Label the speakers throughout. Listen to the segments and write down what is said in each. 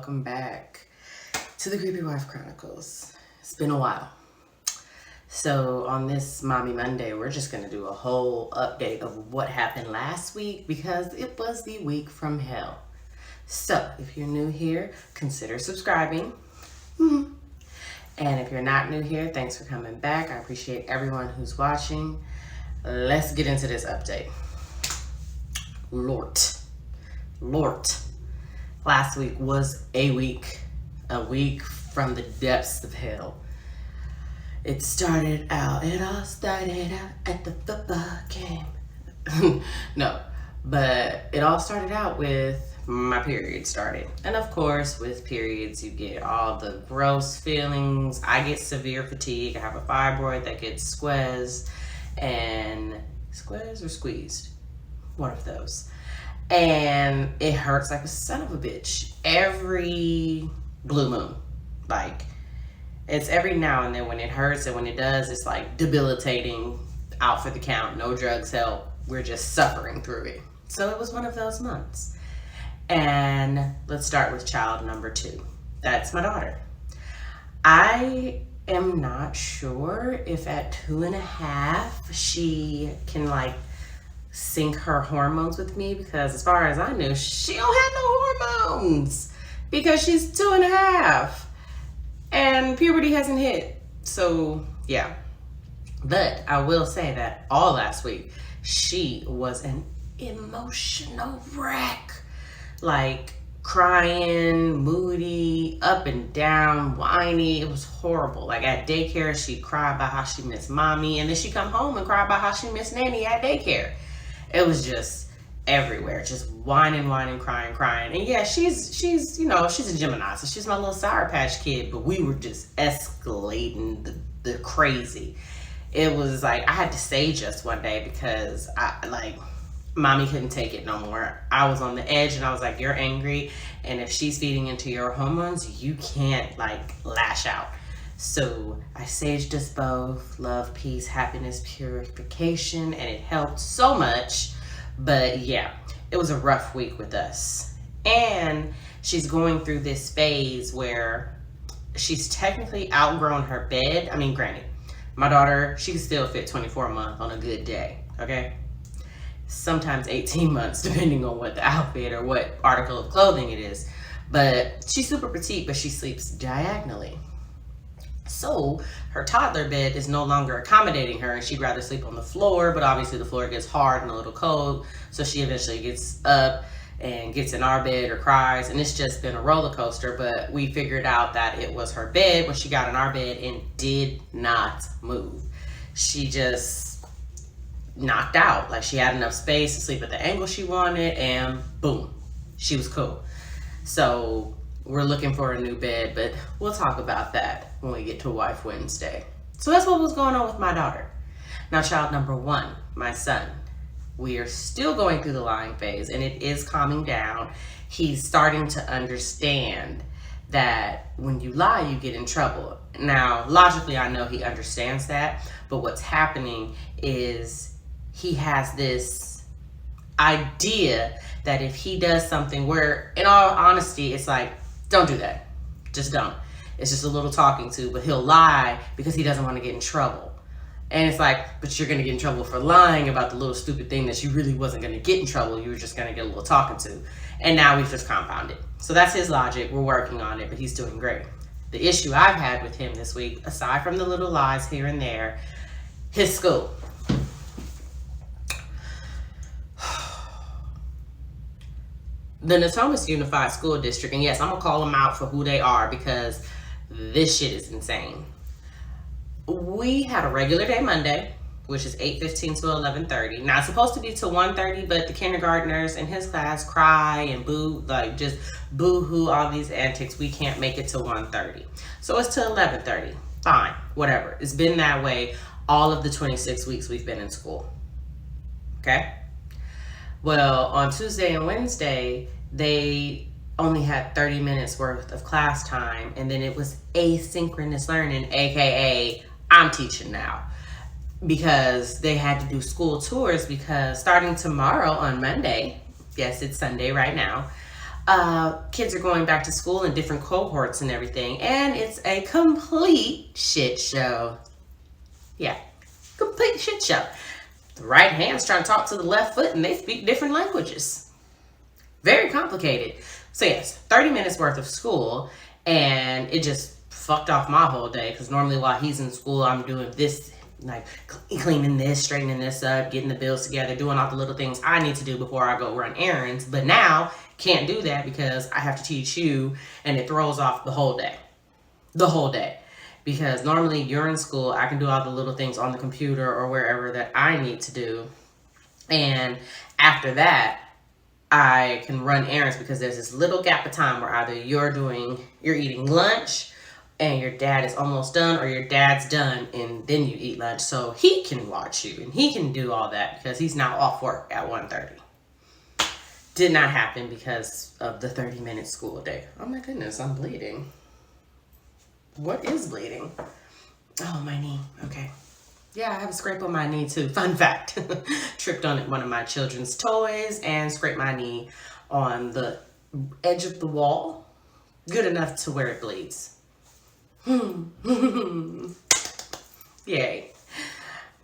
Speaker 1: welcome back to the Creepy Wife Chronicles. It's been a while. So on this Mommy Monday, we're just going to do a whole update of what happened last week because it was the week from hell. So if you're new here, consider subscribing. And if you're not new here, thanks for coming back. I appreciate everyone who's watching. Let's get into this update. Lord. Last week was a week from the depths of hell. It all started out at the football game. No, but it all started out with my period started. And of course, with periods, you get all the gross feelings. I get severe fatigue. I have a fibroid that gets squeezed or squeezed. One of those. And it hurts like a son of a bitch every blue moon. Like, it's every now and then when it hurts, and when it does, it's like debilitating, out for the count, no drugs help. We're just suffering through it. So it was one of those months. And let's start with child number 2. That's my daughter. I am not sure if at 2.5 she can sync her hormones with me, because as far as I knew, she don't have no hormones because she's 2.5 and puberty hasn't hit. So yeah, but I will say that all last week she was an emotional wreck, like crying, moody, up and down, whiny. It was horrible. Like at daycare, she'd cry about how she missed mommy, and then she'd come home and cry about how she missed nanny at daycare. It was just everywhere, just whining, crying. And yeah, she's a Gemini, so she's my little Sour Patch Kid, but we were just escalating the crazy. It was like I had to sage us one day because mommy couldn't take it no more. I was on the edge and I was like, you're angry, and if she's feeding into your hormones, you can't lash out. So I saged us both, love, peace, happiness, purification, and it helped so much. But yeah, it was a rough week with us. And she's going through this phase where she's technically outgrown her bed. I mean, granted, my daughter, she can still fit 24 months on a good day, okay? Sometimes 18 months, depending on what the outfit or what article of clothing it is. But she's super petite, but she sleeps diagonally. So her toddler bed is no longer accommodating her, and she'd rather sleep on the floor, but obviously the floor gets hard and a little cold. So she eventually gets up and gets in our bed or cries, and it's just been a roller coaster. But we figured out that it was her bed when she got in our bed and did not move. She just knocked out. Like, she had enough space to sleep at the angle she wanted, and boom, she was cool. So we're looking for a new bed, but we'll talk about that when we get to Wife Wednesday. So that's what was going on with my daughter. Now, child number 1, my son. We are still going through the lying phase, and it is calming down. He's starting to understand that when you lie, you get in trouble. Now, logically, I know he understands that, but what's happening is he has this idea that if he does something where, in all honesty, it's like, don't do that. Just don't. It's just a little talking to, but he'll lie because he doesn't want to get in trouble. And it's like, but you're going to get in trouble for lying about the little stupid thing that you really wasn't going to get in trouble. You were just going to get a little talking to. And now we've just compounded. So that's his logic. We're working on it, but he's doing great. The issue I've had with him this week, aside from the little lies here and there, his school. The Natomas Unified School District, and yes, I'm going to call them out for who they are because this shit is insane. We had a regular day Monday, which is 8:15 to 11:30. Now, it's supposed to be to 1:30, but the kindergartners in his class cry and boo, just boo-hoo, all these antics. We can't make it to 1:30. So it's to 11:30. Fine, whatever. It's been that way all of the 26 weeks we've been in school. Okay? Well, on Tuesday and Wednesday, they only had 30 minutes worth of class time, and then it was asynchronous learning, aka I'm teaching now, because they had to do school tours, because starting tomorrow on Monday, yes, it's Sunday right now, Kids are going back to school in different cohorts and everything, and it's a complete shit show. Yeah, complete shit show. The right hand's trying to talk to the left foot, and they speak different languages. Very complicated. So yes, 30 minutes worth of school, and it just fucked off my whole day, because normally while he's in school, I'm doing this, like cleaning this, straightening this up, getting the bills together, doing all the little things I need to do before I go run errands. But now, can't do that because I have to teach you, and it throws off the whole day. The whole day. Because normally you're in school, I can do all the little things on the computer or wherever that I need to do. And after that, I can run errands, because there's this little gap of time where either you're eating lunch and your dad is almost done, or your dad's done and then you eat lunch. So he can watch you and he can do all that because he's now off work at 1:30. Did not happen because of the 30-minute school day. Oh my goodness, I'm bleeding. What is bleeding? Oh, my knee. Okay. Yeah, I have a scrape on my knee too. Fun fact. Tripped on one of my children's toys and scraped my knee on the edge of the wall. Good enough to where it bleeds. Yay.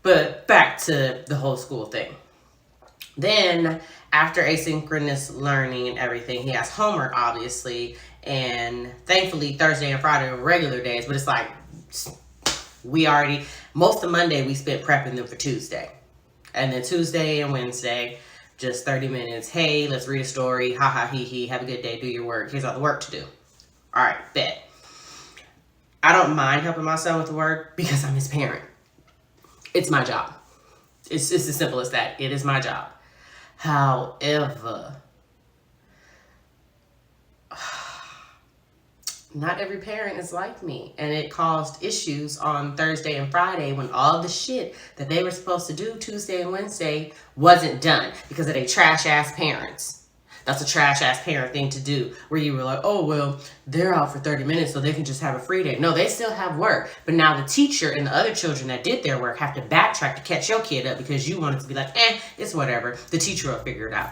Speaker 1: But back to the whole school thing. Then, after asynchronous learning and everything, he has homework, obviously. And thankfully, Thursday and Friday are regular days. But it's like, most of Monday, we spent prepping them for Tuesday. And then Tuesday and Wednesday, just 30 minutes. Hey, let's read a story. Ha ha, hee hee. Have a good day. Do your work. Here's all the work to do. All right, bet. I don't mind helping my son with the work because I'm his parent. It's my job. It's just as simple as that. It is my job. However, not every parent is like me, and it caused issues on Thursday and Friday when all the shit that they were supposed to do Tuesday and Wednesday wasn't done because of their trash ass parents. That's a trash ass parent thing to do, where you were like, oh, well, they're out for 30 minutes so they can just have a free day. No, they still have work. But now the teacher and the other children that did their work have to backtrack to catch your kid up because you wanted to be like, it's whatever. The teacher will figure it out.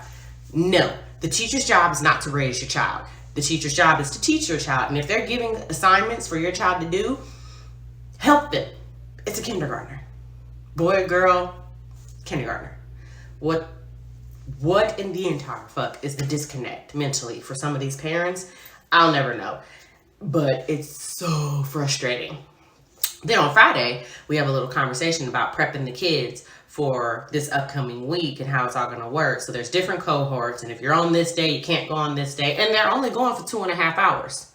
Speaker 1: No, the teacher's job is not to raise your child. The teacher's job is to teach your child. And if they're giving assignments for your child to do, help them. It's a kindergartner. Boy or girl, kindergartner. What in the entire fuck is the disconnect mentally for some of these parents? I'll never know. But it's so frustrating. Then on Friday, we have a little conversation about prepping the kids for this upcoming week and how it's all going to work. So there's different cohorts, and if you're on this day, you can't go on this day. And they're only going for 2.5 hours.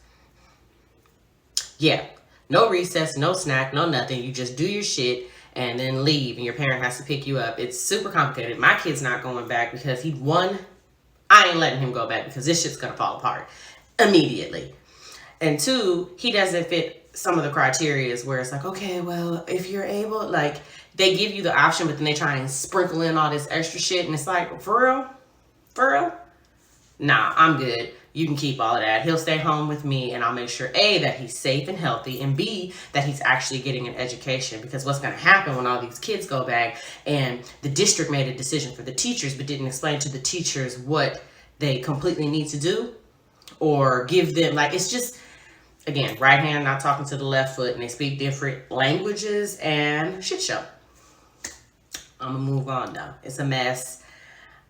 Speaker 1: Yeah. No recess, no snack, no nothing. You just do your shit and then leave, and your parent has to pick you up. It's super complicated. My kid's not going back because I ain't letting him go back because this shit's gonna fall apart immediately. And 2, he doesn't fit some of the criteria where it's like, okay, well, if you're able, like, they give you the option, but then they try and sprinkle in all this extra shit, and it's like, for real? For real? Nah, I'm good. You can keep all of that. He'll stay home with me, and I'll make sure, A, that he's safe and healthy, and B, that he's actually getting an education. Because what's going to happen when all these kids go back and the district made a decision for the teachers but didn't explain to the teachers what they completely need to do or give them, like, it's just, again, right hand not talking to the left foot, and they speak different languages, and shit show. I'm going to move on, though. It's a mess.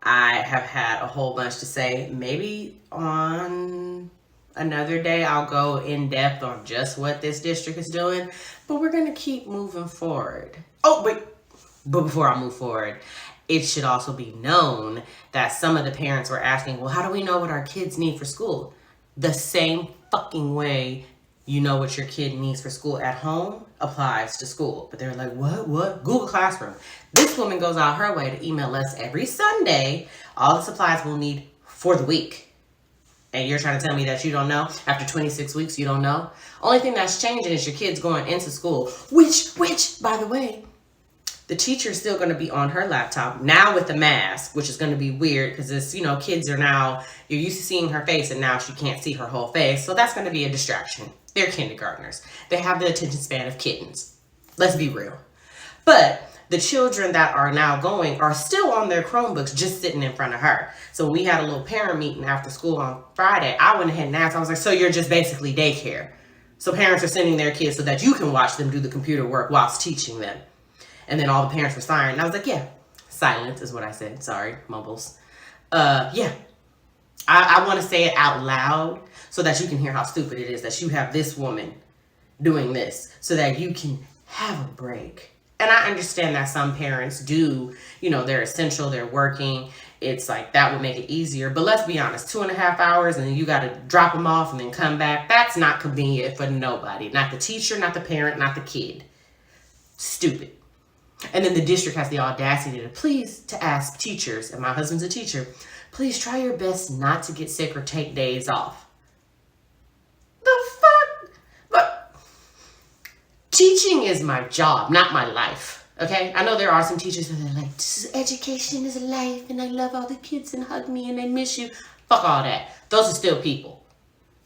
Speaker 1: I have had a whole bunch to say. Maybe on another day I'll go in depth on just what this district is doing. But we're going to keep moving forward. Oh, wait. But before I move forward, it should also be known that some of the parents were asking, well, how do we know what our kids need for school? The same fucking way you know what your kid needs for school at home applies to school. But they're like, what? Google Classroom. This woman goes out her way to email us every Sunday all the supplies we'll need for the week. And you're trying to tell me that you don't know? After 26 weeks, you don't know? Only thing that's changing is your kids going into school. Which, by the way, the teacher's still going to be on her laptop now with the mask, which is going to be weird because it's, kids are now, you're used to seeing her face and now she can't see her whole face. So that's going to be a distraction. They're kindergartners. They have the attention span of kittens. Let's be real. But the children that are now going are still on their Chromebooks just sitting in front of her. So we had a little parent meeting after school on Friday. I went ahead and asked, I was like, so you're just basically daycare. So parents are sending their kids so that you can watch them do the computer work whilst teaching them. And then all the parents were silent. And I was like, yeah, silent is what I said. Sorry, mumbles. Yeah. I want to say it out loud so that you can hear how stupid it is that you have this woman doing this so that you can have a break. And I understand that some parents do, they're essential, they're working. It's like that would make it easier. But let's be honest, 2.5 hours and then you got to drop them off and then come back. That's not convenient for nobody. Not the teacher, not the parent, not the kid. Stupid. And then the district has the audacity to ask teachers, and my husband's a teacher, please try your best not to get sick or take days off. The fuck? But teaching is my job, not my life. Okay? I know there are some teachers that are like, education is life, and I love all the kids and hug me and they miss you. Fuck all that. Those are still people.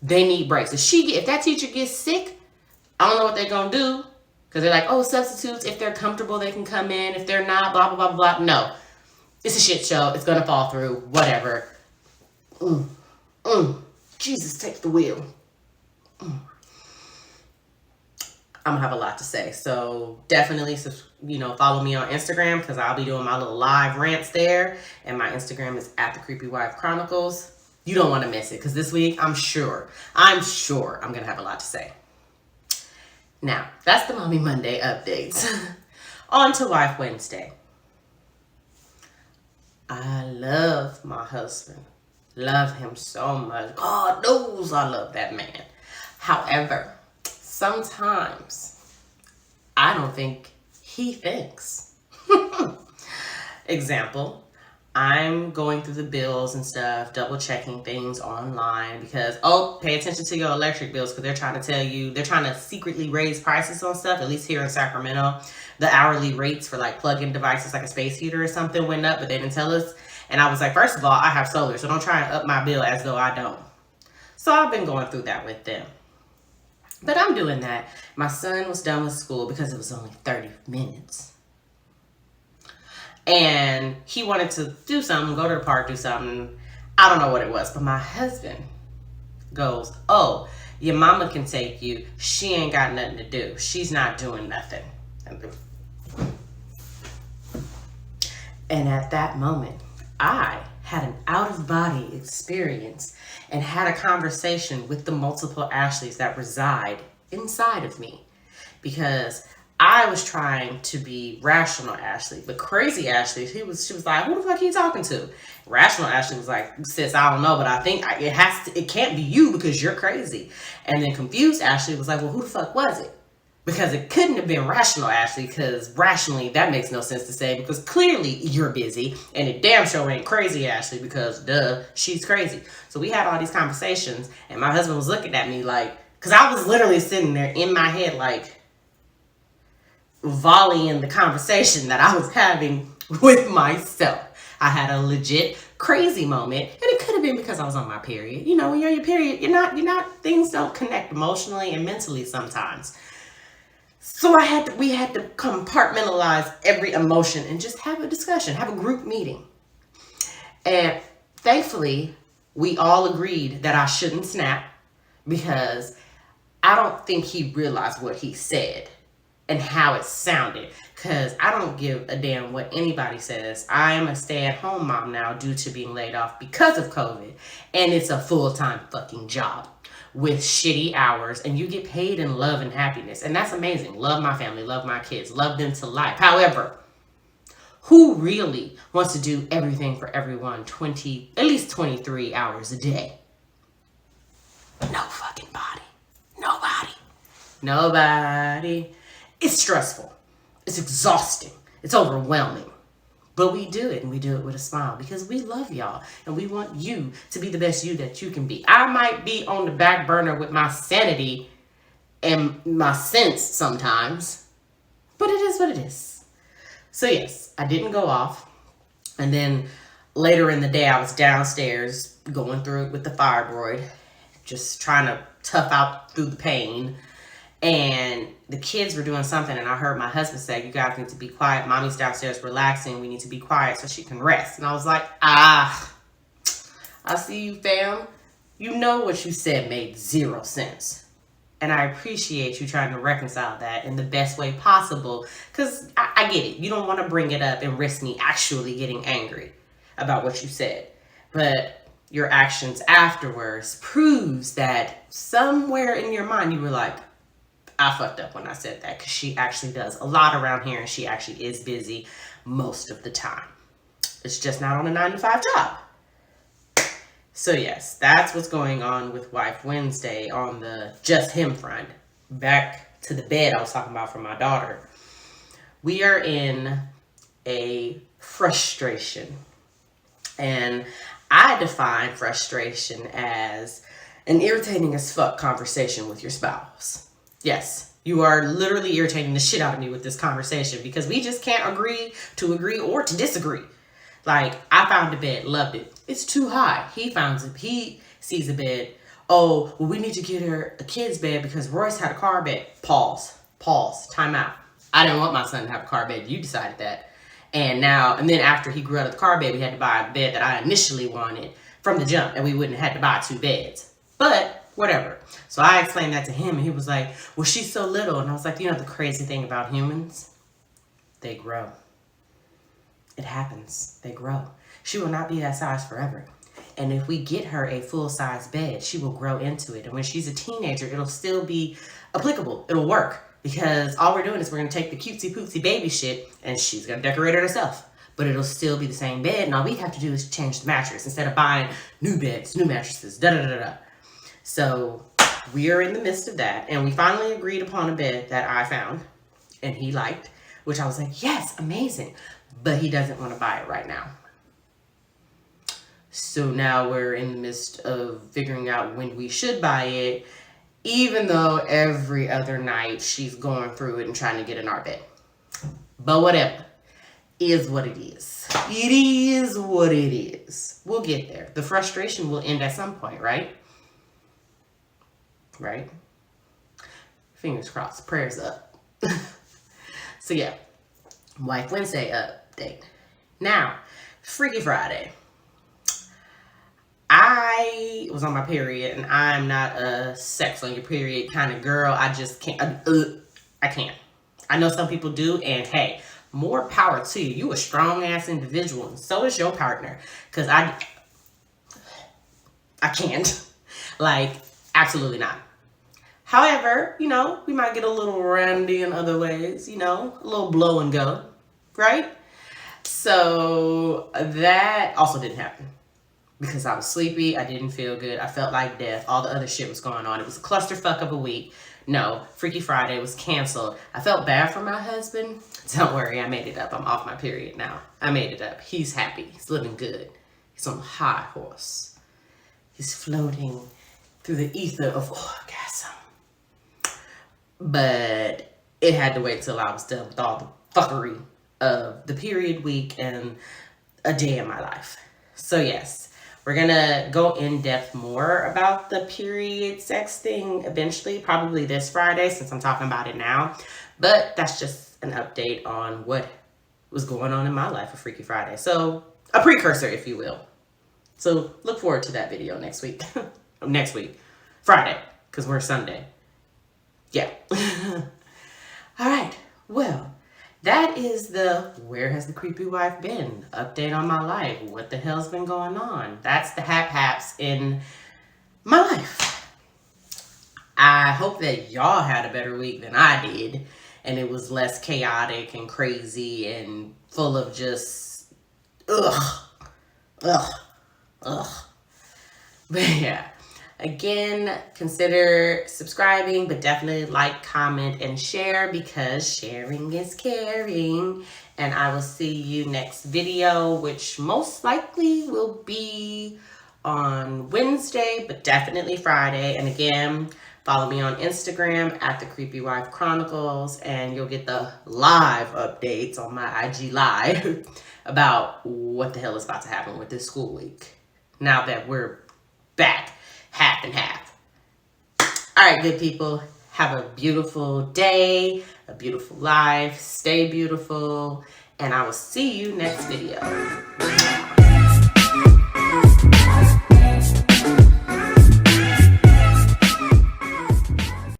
Speaker 1: They need breaks. If that teacher gets sick, I don't know what they're gonna do. Because they're like, oh, substitutes, if they're comfortable, they can come in. If they're not, blah, blah, blah, blah. No. It's a shit show. It's going to fall through. Whatever. Jesus, take the wheel. I'm going to have a lot to say. So definitely, follow me on Instagram because I'll be doing my little live rants there. And my Instagram is @TheCreepyWife_Chronicles. You don't want to miss it because this week, I'm sure I'm going to have a lot to say. Now, that's the Mommy Monday updates. On to Wife Wednesday. I love my husband. Love him so much. God knows I love that man. However, sometimes I don't think he thinks. Example, I'm going through the bills and stuff, double checking things online because, pay attention to your electric bills because they're trying to secretly raise prices on stuff, at least here in Sacramento. The hourly rates for like plug-in devices like a space heater or something went up, but they didn't tell us. And I was like, first of all, I have solar, so don't try and up my bill as though I don't. So I've been going through that with them. But I'm doing that. My son was done with school because it was only 30 minutes. And he wanted to do something, go to the park, do something. I don't know what it was, but my husband goes, oh, your mama can take you. She ain't got nothing to do. She's not doing nothing. And at that moment, I had an out-of-body experience and had a conversation with the multiple Ashleys that reside inside of me. Because I was trying to be rational Ashley, but crazy Ashley, she was like, who the fuck are you talking to? Rational Ashley was like, sis, I don't know, but I think it can't be you because you're crazy. And then confused Ashley was like, well, who the fuck was it? Because it couldn't have been rational Ashley, because rationally that makes no sense to say, because clearly you're busy, and it damn sure ain't crazy Ashley, because duh, she's crazy. So we had all these conversations, and my husband was looking at me like, because I was literally sitting there in my head like, volleying the conversation that I was having with myself. I had a legit crazy moment, and it could have been because I was on my period. When you're on your period, things don't connect emotionally and mentally sometimes. So we had to compartmentalize every emotion and just have a discussion, have a group meeting. And thankfully, we all agreed that I shouldn't snap because I don't think he realized what he said and how it sounded, because I don't give a damn what anybody says. I am a stay-at-home mom now due to being laid off because of COVID, and it's a full-time fucking job with shitty hours, and you get paid in love and happiness, and that's amazing. Love my family, love my kids, love them to life. However, who really wants to do everything for everyone at least 23 hours a day? No fucking body. Nobody. It's stressful. It's exhausting. It's overwhelming. But we do it, and we do it with a smile because we love y'all, and we want you to be the best you that you can be. I might be on the back burner with my sanity and my sense sometimes, but it is what it is. So yes, I didn't go off. And then later in the day, I was downstairs going through it with the fibroid, just trying to tough out through the pain. And the kids were doing something, and I heard my husband say, you guys need to be quiet. Mommy's downstairs relaxing. We need to be quiet so she can rest. And I was like, I see you, fam. You know what you said made zero sense. And I appreciate you trying to reconcile that in the best way possible. Because I get it. You don't want to bring it up and risk me actually getting angry about what you said. But your actions afterwards proves that somewhere in your mind you were like, I fucked up when I said that, because she actually does a lot around here and she actually is busy most of the time. It's just not on a 9-to-5 job. So yes, that's what's going on with Wife Wednesday on the just him front. Back to the bed I was talking about for my daughter. We are in a frustration. And I define frustration as an irritating as fuck conversation with your spouse. Yes, you are literally irritating the shit out of me with this conversation because we just can't agree or to disagree. Like, I found a bed, loved it. It's too high. He sees a bed. Oh, well, we need to get her a kid's bed because Royce had a car bed. Pause, time out. I didn't want my son to have a car bed. You decided that. And then after he grew out of the car bed, we had to buy a bed that I initially wanted from the jump, and we wouldn't have had to buy 2 beds. But whatever. So I explained that to him, and he was like, well, she's so little. And I was like, you know the crazy thing about humans? They grow. It happens. They grow. She will not be that size forever. And if we get her a full-size bed, she will grow into it. And when she's a teenager, it'll still be applicable. It'll work. Because all we're doing is we're going to take the cutesy-pootsy baby shit, and she's going to decorate it herself. But it'll still be the same bed, and all we have to do is change the mattress instead of buying new beds, new mattresses, da-da-da-da-da. So we are in the midst of that, and we finally agreed upon a bed that I found and he liked, which I was like, yes, amazing. But he doesn't want to buy it right now. So now we're in the midst of figuring out when we should buy it, even though every other night she's going through it and trying to get in our bed. But whatever. Is what it is. It is what it is. We'll get there. The frustration will end at some point, right? Right? Fingers crossed. Prayers up. So yeah. Wife Wednesday update. Now, Freaky Friday. I was on my period, and I'm not a sex on your period kind of girl. I just can't. I can't. I know some people do, and hey, more power to you. You a strong-ass individual, and so is your partner. Because I can't. Like, absolutely not. However, you know, we might get a little randy in other ways, you know, a little blow and go, right? So that also didn't happen. Because I was sleepy, I didn't feel good, I felt like death, all the other shit was going on. It was a clusterfuck of a week. No, Freaky Friday was canceled. I felt bad for my husband. Don't worry, I made it up. I'm off my period now. I made it up. He's happy. He's living good. He's on a high horse. He's floating through the ether of orgasm. But it had to wait till I was done with all the fuckery of the period week and a day in my life. So yes. We're going to go in depth more about the period sex thing eventually, probably this Friday since I'm talking about it now. But that's just an update on what was going on in my life for Freaky Friday. So a precursor, if you will. So look forward to that video next week. Next week. Friday, because we're Sunday. Yeah. All right. Well, that is the where has the creepy wife been update on my life. What the hell's been going on? That's the haps in my life. I hope that y'all had a better week than I did, and it was less chaotic and crazy and full of just ugh. But yeah. Again, consider subscribing, but definitely like, comment, and share because sharing is caring. And I will see you next video, which most likely will be on Wednesday, but definitely Friday. And again, follow me on Instagram at the Creepy Wife Chronicles, and you'll get the live updates on my IG Live about what the hell is about to happen with this school week. Now that we're back. Half and half. All right, good people. Have a beautiful day, a beautiful life, stay beautiful, and I will see you next video.